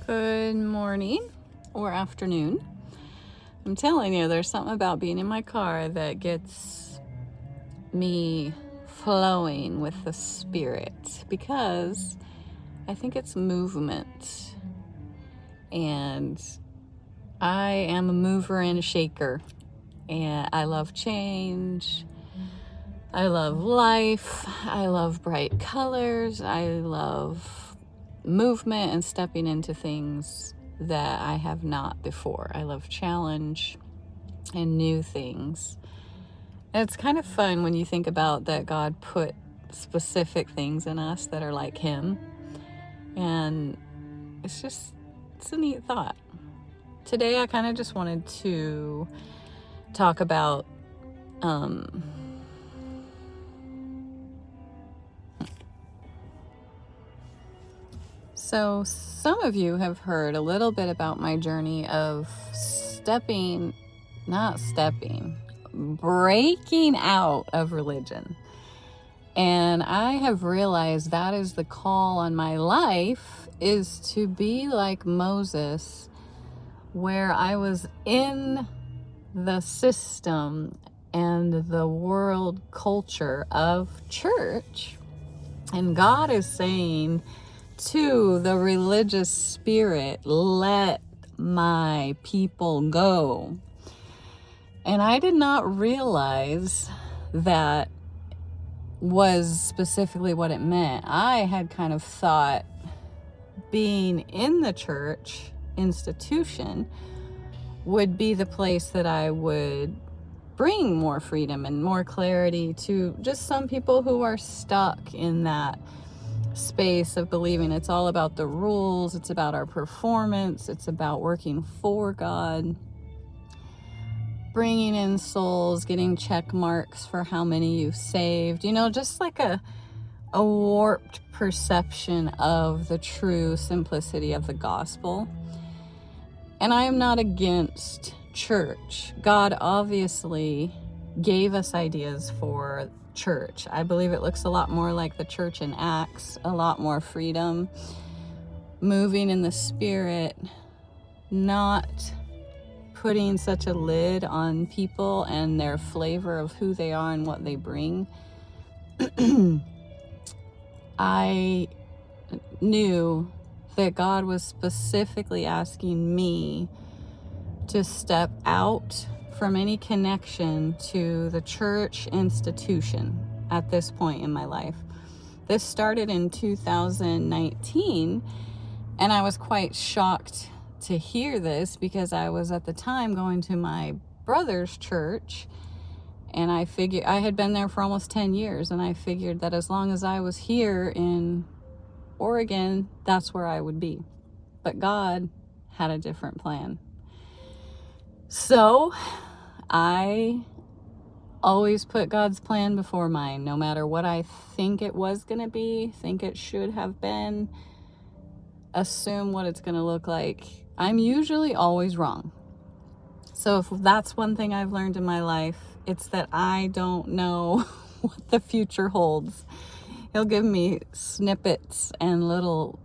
Good morning or afternoon. I'm telling you, there's something about being in my car that gets me flowing with the spirit because I think it's movement. And I am a mover and a shaker. And I love change. I love life. I love bright colors. I love movement and stepping into things that I have not before. I love challenge and new things. And it's kind of fun when you think about that God put specific things in us that are like Him. And it's a neat thought. Today I kind of just wanted to talk about So some of you have heard a little bit about my journey of breaking out of religion. And I have realized that is the call on my life, is to be like Moses, where I was in the system and the world culture of church. And God is saying to the religious spirit, let my people go. And I did not realize that was specifically what it meant. I had kind of thought being in the church institution would be the place that I would bring more freedom and more clarity to just some people who are stuck in that space of believing it's all about the rules, it's about our performance, it's about working for God, bringing in souls, getting check marks for how many you've saved, just like a warped perception of the true simplicity of the gospel. And I am not against church. God obviously gave us ideas for church. I believe it looks a lot more like the church in Acts, a lot more freedom, moving in the spirit, not putting such a lid on people and their flavor of who they are and what they bring. I knew that God was specifically asking me to step out from any connection to the church institution at this point in my life. This started in 2019, and I was quite shocked to hear this because I was at the time going to my brother's church, and I had been there for almost 10 years, and I figured that as long as I was here in Oregon, that's where I would be. But God had a different plan. So I always put God's plan before mine, no matter what I think it was going to be, think it should have been, assume what it's going to look like. I'm usually always wrong. So if that's one thing I've learned in my life, it's that I don't know what the future holds. He'll give me snippets and little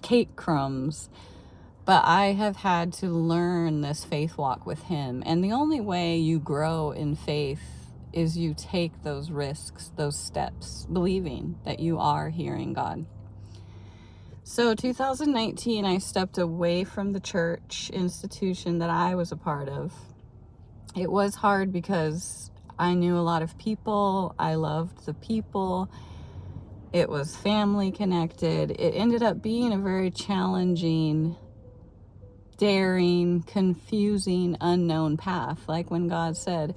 cake crumbs. But I have had to learn this faith walk with Him. And the only way you grow in faith is you take those risks, those steps, believing that you are hearing God. So 2019, I stepped away from the church institution that I was a part of. It was hard because I knew a lot of people. I loved the people. It was family connected. It ended up being a very challenging, daring, confusing, unknown path. Like when God said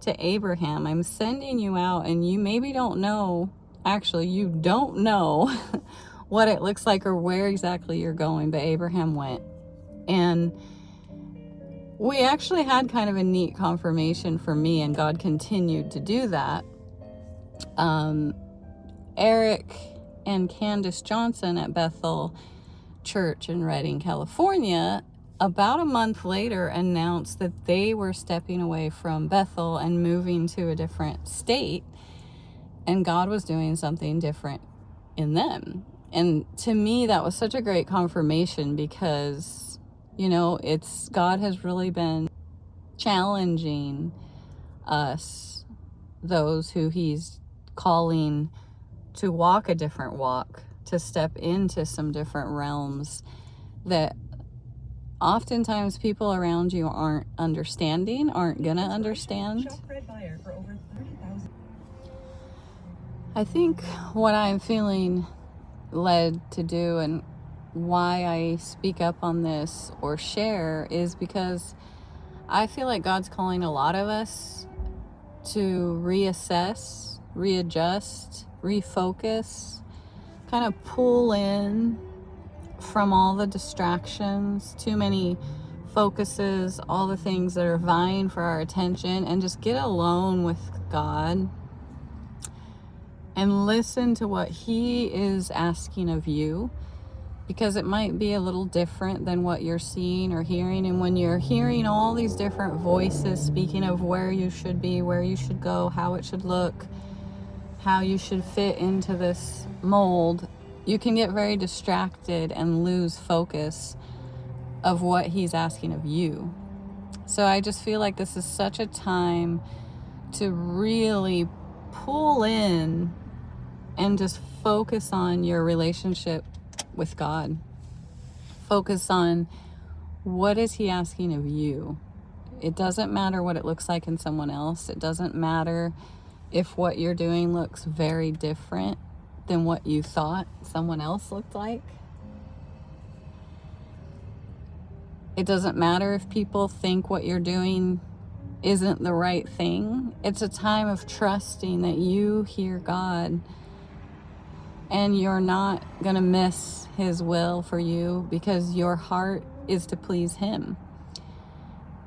to Abraham, I'm sending you out, and you maybe don't know, actually you don't know what it looks like or where exactly you're going, but Abraham went. And we actually had kind of a neat confirmation for me, and God continued to do that. Eric and Candace Johnson at Bethel Church in Redding, California, about a month later announced that they were stepping away from Bethel and moving to a different state, and God was doing something different in them. And to me, that was such a great confirmation because, God has really been challenging us, those who he's calling to walk a different walk, to step into some different realms that oftentimes people around you aren't gonna understand. I think what I'm feeling led to do and why I speak up on this or share is because I feel like God's calling a lot of us to reassess, readjust, refocus, kind of pull in from all the distractions, too many focuses, all the things that are vying for our attention, and just get alone with God and listen to what he is asking of you, because it might be a little different than what you're seeing or hearing. And when you're hearing all these different voices speaking of where you should be, where you should go, how it should look, how you should fit into this mold, you can get very distracted and lose focus of what he's asking of you. So I just feel like this is such a time to really pull in and just focus on your relationship with God. Focus on what is he asking of you. It doesn't matter what it looks like in someone else. It doesn't matter if what you're doing looks very different than what you thought someone else looked like. It doesn't matter if people think what you're doing isn't the right thing. It's a time of trusting that you hear God and you're not going to miss his will for you because your heart is to please him.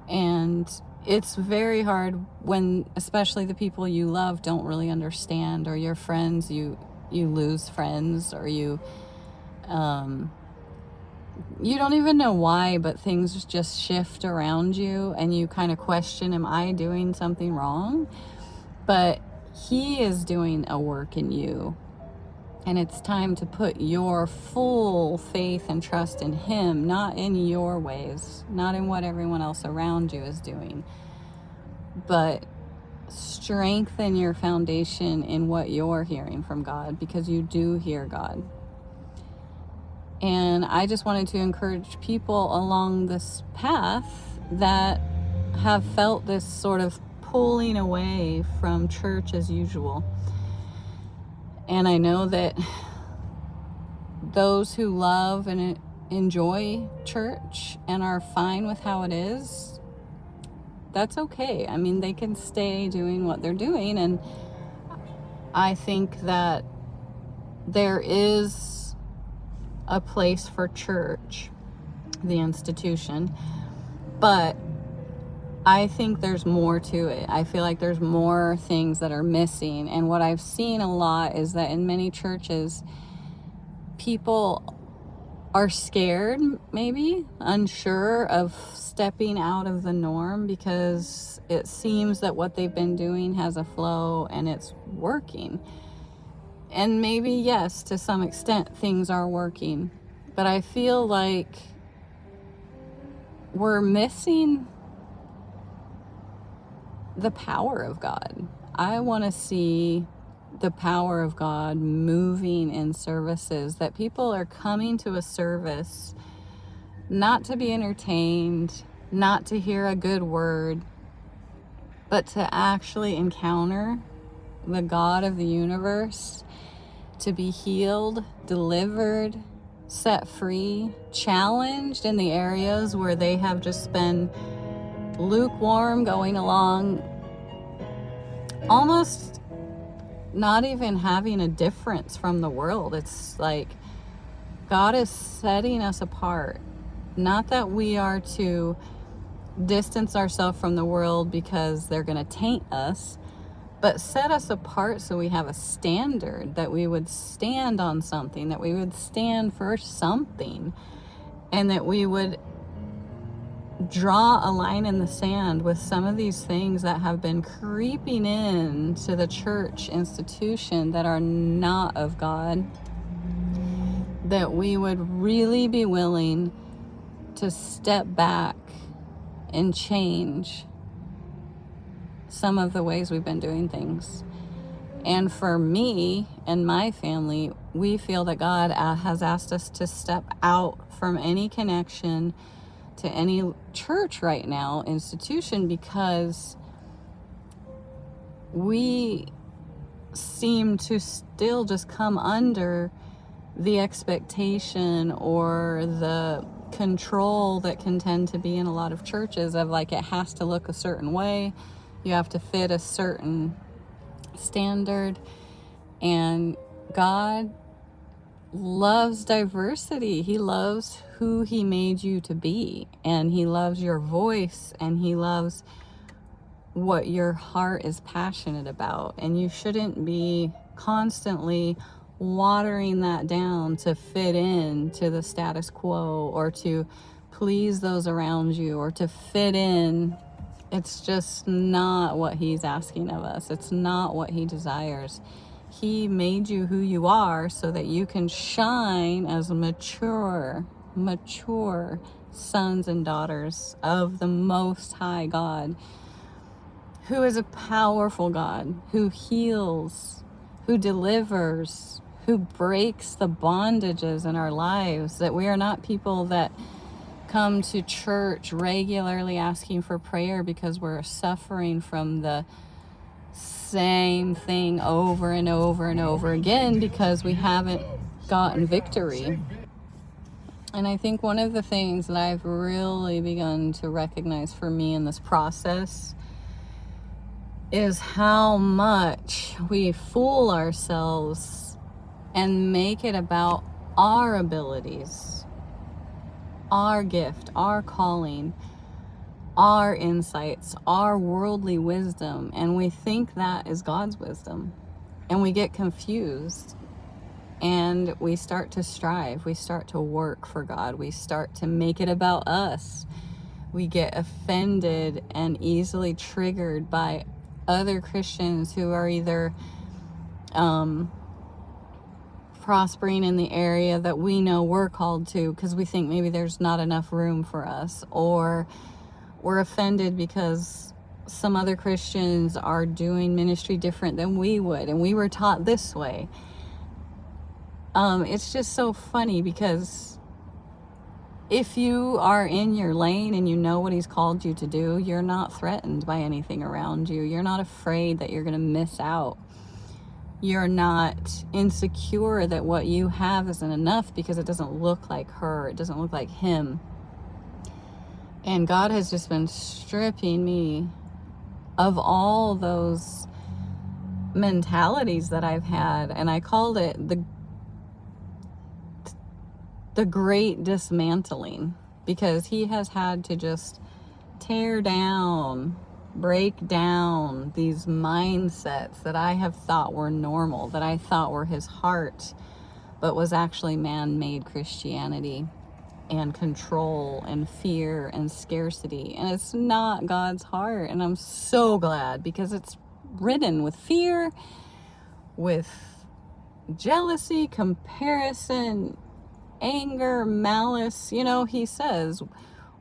And it's very hard when, especially the people you love don't really understand, or your friends, you lose friends, or you don't even know why, but things just shift around you and you kind of question, am I doing something wrong? But he is doing a work in you. And it's time to put your full faith and trust in him, not in your ways, not in what everyone else around you is doing, but strengthen your foundation in what you're hearing from God, because you do hear God. And I just wanted to encourage people along this path that have felt this sort of pulling away from church as usual. And I know that those who love and enjoy church and are fine with how it is, that's okay. I mean, they can stay doing what they're doing. And I think that there is a place for church, the institution, but I think there's more to it. I feel like there's more things that are missing. And what I've seen a lot is that in many churches, people are scared, maybe unsure of stepping out of the norm, because it seems that what they've been doing has a flow and it's working. And maybe, yes, to some extent, things are working. But I feel like we're missing the power of God. I want to see the power of God moving in services, that people are coming to a service not to be entertained, not to hear a good word, but to actually encounter the God of the universe, to be healed, delivered, set free, challenged in the areas where they have just been lukewarm, going along, almost not even having a difference from the world. It's like God is setting us apart. Not that we are to distance ourselves from the world because they're going to taint us, but set us apart so we have a standard, that we would stand on something, that we would stand for something, and that we would draw a line in the sand with some of these things that have been creeping in to the church institution that are not of God. that we would really be willing to step back and change some of the ways we've been doing things. And for me and my family, we feel that God has asked us to step out from any connection to any church right now, institution, because we seem to still just come under the expectation or the control that can tend to be in a lot of churches of like, it has to look a certain way, you have to fit a certain standard. And God loves diversity. He loves who he made you to be, and he loves your voice, and he loves what your heart is passionate about. And you shouldn't be constantly watering that down to fit in to the status quo or to please those around you or to fit in. It's just not what he's asking of us. It's not what he desires. He made you who you are so that you can shine as mature sons and daughters of the Most High God, who is a powerful God, who heals, who delivers, who breaks the bondages in our lives. That we are not people that come to church regularly asking for prayer because we're suffering from the same thing over and over and over again because we haven't gotten victory. And I think one of the things that I've really begun to recognize for me in this process is how much we fool ourselves and make it about our abilities, our gift, our calling, our insights, our worldly wisdom, and we think that is God's wisdom. And we get confused, and we start to strive, we start to work for God, we start to make it about us. We get offended and easily triggered by other Christians who are either prospering in the area that we know we're called to because we think maybe there's not enough room for us, or we're offended because some other Christians are doing ministry different than we would, and we were taught this way. It's just so funny because if you are in your lane and you know what he's called you to do, you're not threatened by anything around you. You're not afraid that you're going to miss out. You're not insecure that what you have isn't enough because it doesn't look like her, it doesn't look like him. And God has just been stripping me of all those mentalities that I've had, and I called it the great dismantling, because he has had to just tear down, break down these mindsets that I have thought were normal, that I thought were his heart, but was actually man-made Christianity and control and fear and scarcity. And it's not God's heart. And I'm so glad, because it's ridden with fear, with jealousy, comparison, anger, malice. You know, he says,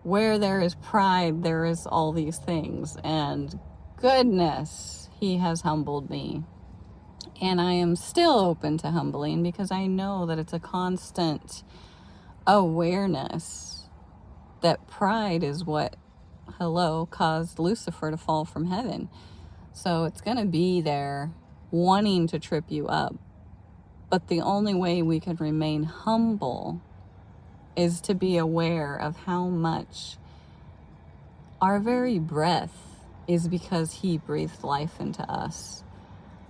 where there is pride, there is all these things. And goodness, he has humbled me. And I am still open to humbling, because I know that it's a constant awareness that pride is what, caused Lucifer to fall from heaven. So it's going to be there wanting to trip you up. But the only way we can remain humble is to be aware of how much our very breath is because he breathed life into us.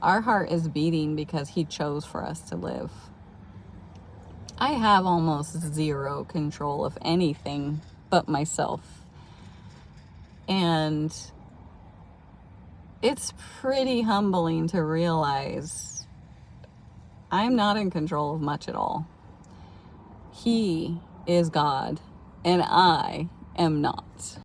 Our heart is beating because he chose for us to live. I have almost zero control of anything but myself. And it's pretty humbling to realize I'm not in control of much at all. He is God, and I am not.